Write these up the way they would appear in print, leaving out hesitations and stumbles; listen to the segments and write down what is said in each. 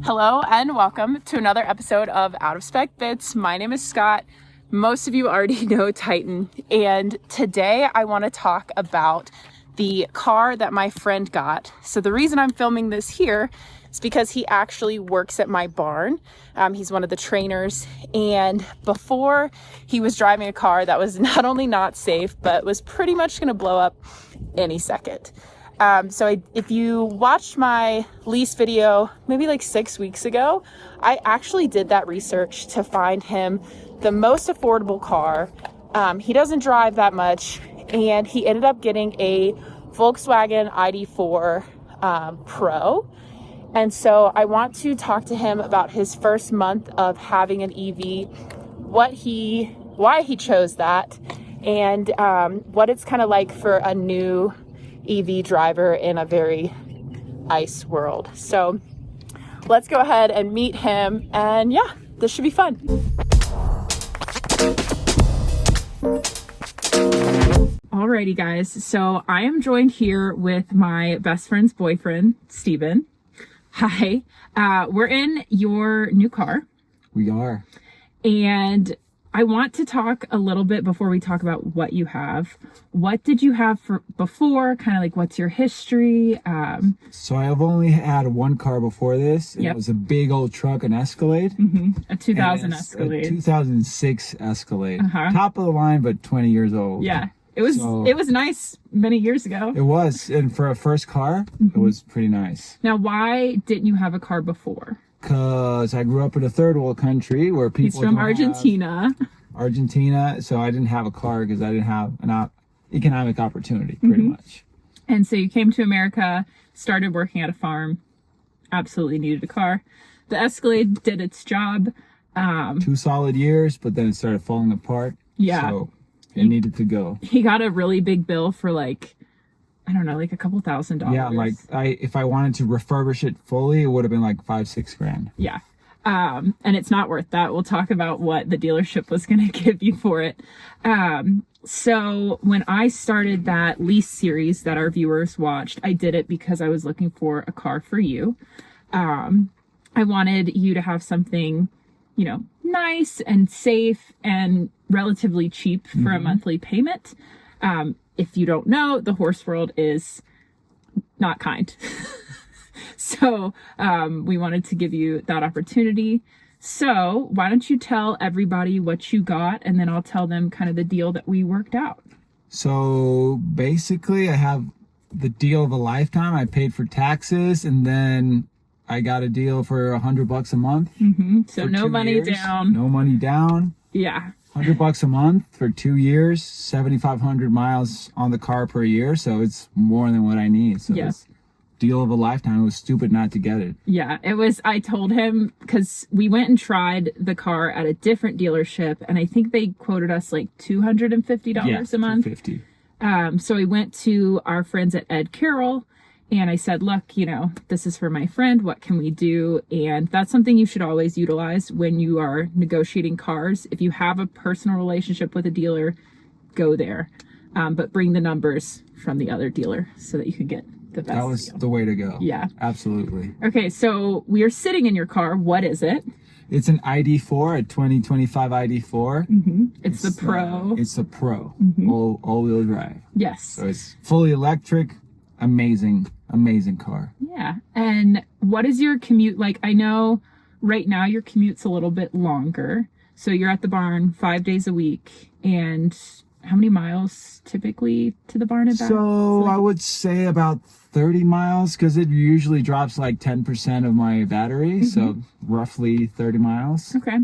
Hello and welcome to another episode of Out of Spec Bits. My name is Scott. Most of you already know Titan, and today I want to talk about the car that my friend got. So the reason I'm filming this here is because he actually works at my barn. He's one of the trainers, and before he was driving a car that was not only not safe, but was pretty much going to blow up any second. If you watched my lease video, maybe like 6 weeks ago, I actually did that research to find him the most affordable car. He doesn't drive that much, and he ended up getting a Volkswagen ID.4 Pro. And so I want to talk to him about his first month of having an EV, why he chose that, and what it's kind of like for a new EV driver in a very ICE world. So let's go ahead and meet him, and yeah, this should be fun. Alrighty guys, so I am joined here with my best friend's boyfriend, Steven. Hi. We're in your new car. We are. And I want to talk a little bit before we talk about what you have. What did you have before? Kind of like, what's your history? So I've only had one car before this. Yep. It was a big old truck, an Escalade. A 2000 Escalade. A 2006 Escalade. Top of the line, but 20 years old. Yeah. It was nice many years ago. It was. And for a first car, it was pretty nice. Now, why didn't you have a car before? Because I grew up in a third world country where people He's from Argentina. So I didn't have a car because I didn't have an economic opportunity, pretty much. And so you came to America, started working at a farm, absolutely needed a car. The Escalade did its job. 2 solid years, but then it started falling apart. Yeah. So it needed to go. He got a really big bill for like a couple $1,000. Yeah, like if I wanted to refurbish it fully, it would have been like $5-6 grand. Yeah. And it's not worth that. We'll talk about what the dealership was going to give you for it. So when I started that lease series that our viewers watched, I did it because I was looking for a car for you. I wanted you to have something, nice and safe and relatively cheap for a monthly payment. If you don't know, the horse world is not kind. So we wanted to give you that opportunity. So why don't you tell everybody what you got, and then I'll tell them kind of the deal that we worked out. So basically I have the deal of a lifetime. I paid for taxes, and then I got a deal for $100 a month. So no money down. No money down. Yeah. $100 a month for 2 years, 7,500 miles on the car per year. So it's more than what I need. So it's deal of a lifetime. It was stupid not to get it. Yeah, it was. I told him, because we went and tried the car at a different dealership, and I think they quoted us like $250 a month. $250. So we went to our friends at Ed Carroll, and I said, look, this is for my friend. What can we do? And that's something you should always utilize when you are negotiating cars. If you have a personal relationship with a dealer, go there. But bring the numbers from the other dealer so that you can get the best That was deal. the way to go. Yeah. Absolutely. Okay, so we are sitting in your car. What is it? It's an ID.4, a 2025 ID.4. It's the Pro. It's the Pro. All-wheel drive. Yes. So it's fully electric. Amazing car. Yeah. And what is your commute like? I know right now your commute's a little bit longer. So you're at the barn 5 days a week. And how many miles typically to the barn and back? So I would say about 30 miles, because it usually drops like 10% of my battery. So roughly 30 miles. Okay.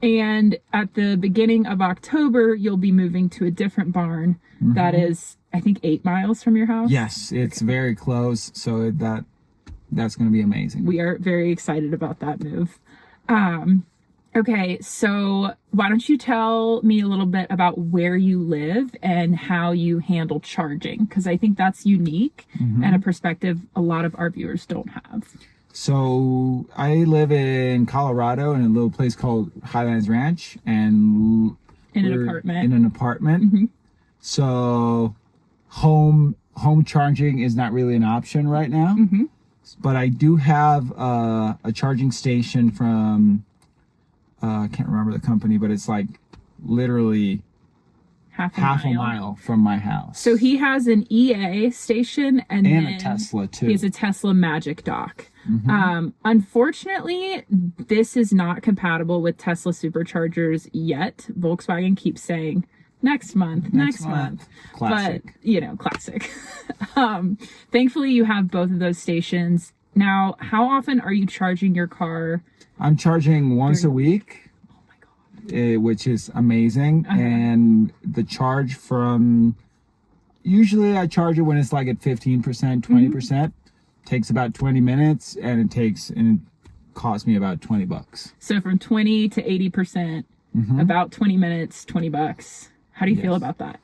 And at the beginning of October, you'll be moving to a different barn that is, I think, 8 miles from your house. Yes, it's very close. So that's going to be amazing. We are very excited about that move. Okay, so why don't you tell me a little bit about where you live and how you handle charging? Because I think that's unique and a perspective a lot of our viewers don't have. So I live in Colorado in a little place called Highlands Ranch, and In an apartment. So home charging is not really an option right now. But I do have a charging station from I can't remember the company, but it's like literally half a mile from my house. So he has an EA station and then a Tesla too. He has a Tesla Magic Dock. Mm-hmm. Unfortunately, this is not compatible with Tesla superchargers yet. Volkswagen keeps saying next month. Classic. But, classic. Thankfully, you have both of those stations. Now, how often are you charging your car? I'm charging once a week. Oh my God. Which is amazing. And the charge usually I charge it when it's like at 15%, 20%. Takes about 20 minutes and it costs me about $20. So from 20 to 80%, about 20 minutes, $20. How do you feel about that?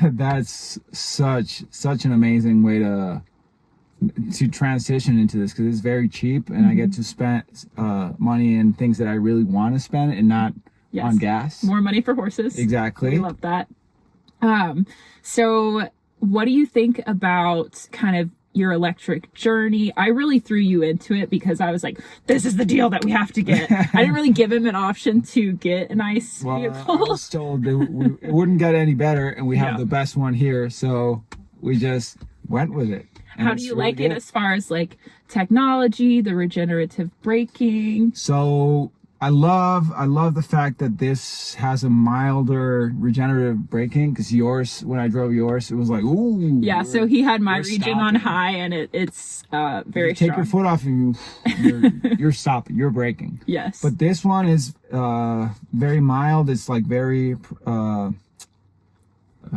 That's such an amazing way to transition into this, because it's very cheap and I get to spend money in things that I really want to spend and not on gas. More money for horses. Exactly. We love that. So what do you think about kind of your electric journey? I really threw you into it because I was like, this is the deal that we have to get. I didn't really give him an option to get an ICE vehicle. I was told it wouldn't get any better, and we have the best one here, so we just went with it. How do you like it as far as like technology, the regenerative braking? So I love the fact that this has a milder regenerative braking, because yours, when I drove yours, it was like, ooh. Yeah, so he had my regen on high, and it's very strong. Take your foot off and you're stopping, you're braking. Yes. But this one is very mild. It's like very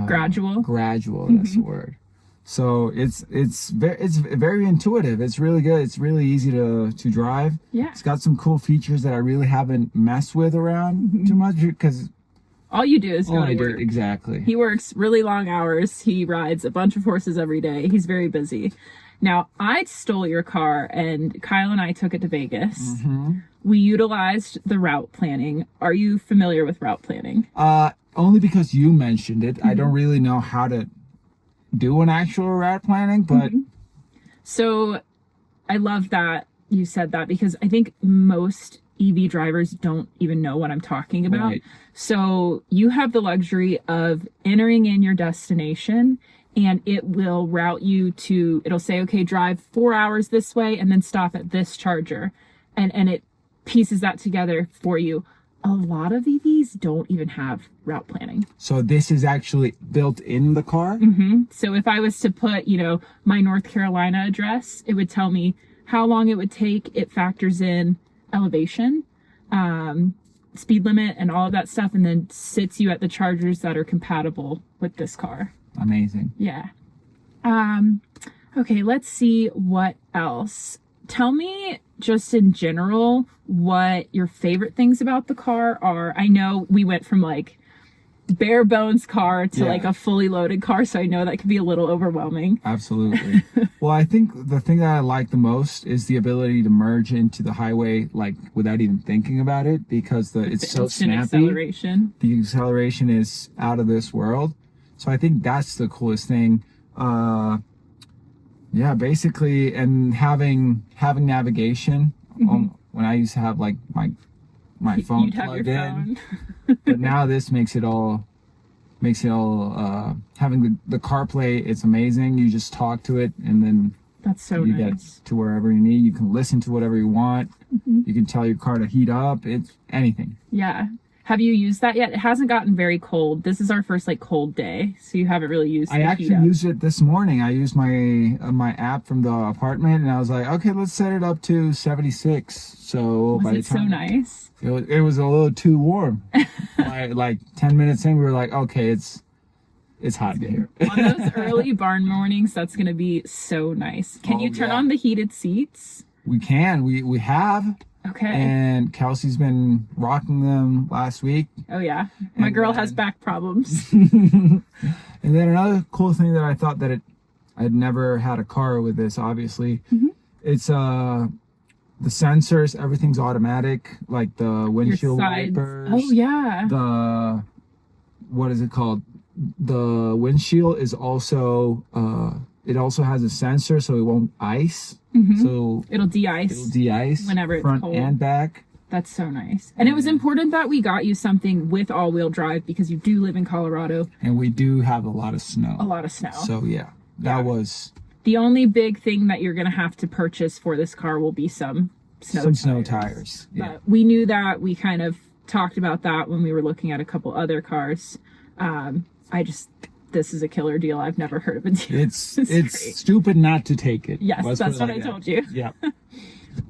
gradual. That's the word. So it's very intuitive. It's really good. It's really easy to drive. Yeah. It's got some cool features that I really haven't messed with around too much, because all you do is go to work. Exactly. He works really long hours. He rides a bunch of horses every day. He's very busy. Now, I stole your car and Kyle and I took it to Vegas. We utilized the route planning. Are you familiar with route planning? Only because you mentioned it. I don't really know how to do an actual route planning, but so I love that you said that, because I think most EV drivers don't even know what I'm talking about. Right. So you have the luxury of entering in your destination, and it will route you to, it'll say, okay, drive 4 hours this way and then stop at this charger, and it pieces that together for you. A lot of EVs don't even have route planning. So this is actually built in the car? So if I was to put, my North Carolina address, it would tell me how long it would take. It factors in elevation, speed limit, and all of that stuff, and then sits you at the chargers that are compatible with this car. Amazing. Yeah. Okay, let's see what else. Tell me, just in general, what your favorite things about the car are. I know we went from like bare bones car to like a fully loaded car, so I know that could be a little overwhelming. Absolutely. Well, I think the thing that I like the most is the ability to merge into the highway like without even thinking about it, because it's so snappy. Acceleration. The acceleration is out of this world. So I think that's the coolest thing. Yeah, basically, and having navigation. When I used to have like my phone plugged in, but now this makes it all having the CarPlay. It's amazing. You just talk to it, and then that's so you nice. Get to wherever you need. You can listen to whatever you want. You can tell your car to heat up. It's anything. Yeah. Have you used that yet? It hasn't gotten very cold. This is our first like cold day, so you haven't really used it. I actually used it this morning. I used my app from the apartment, and I was like, okay, let's set it up to 76. So by the time, so nice? It was a little too warm. like 10 minutes in, we were like, okay, it's hot here. On those early barn mornings, that's gonna be so nice. Can you turn on the heated seats? We can. We have. Okay. And Kelsey's been rocking them last week. Oh yeah, my girl has back problems. And then another cool thing that I thought that I'd never had a car with this. Obviously, it's the sensors. Everything's automatic, like the windshield wipers. Oh yeah. The what is it called? The windshield is also it also has a sensor, so it won't ice. So It'll de-ice de-ice whenever it's front cold. and back. That's so nice. And it was important that we got you something with all-wheel drive because you do live in Colorado. And we do have a lot of snow. A lot of snow. So yeah, that was The only big thing that you're going to have to ppurchase for this car will be some snow tires. Yeah. But we knew that. We kind of talked about that when we were looking at a couple other cars. This is a killer deal. I've never heard of a deal. It's great. stupid not to take it. Yes, Let's that's put it what like I that. told you. Yeah.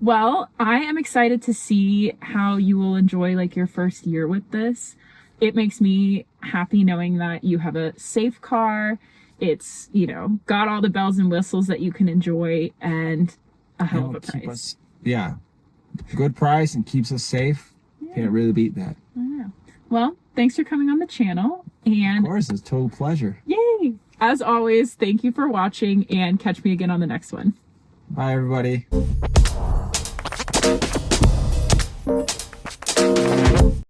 Well, I am excited to see how you will enjoy like your first year with this. It makes me happy knowing that you have a safe car. It's, got all the bells and whistles that you can enjoy and a hell of a Keep price. us, good price and keeps us safe. Can't really beat that. I know. Well, thanks for coming on the channel. Of And course, it's a total pleasure. yay! As always, thank you for watching and catch me again on the next one. Bye, everybody.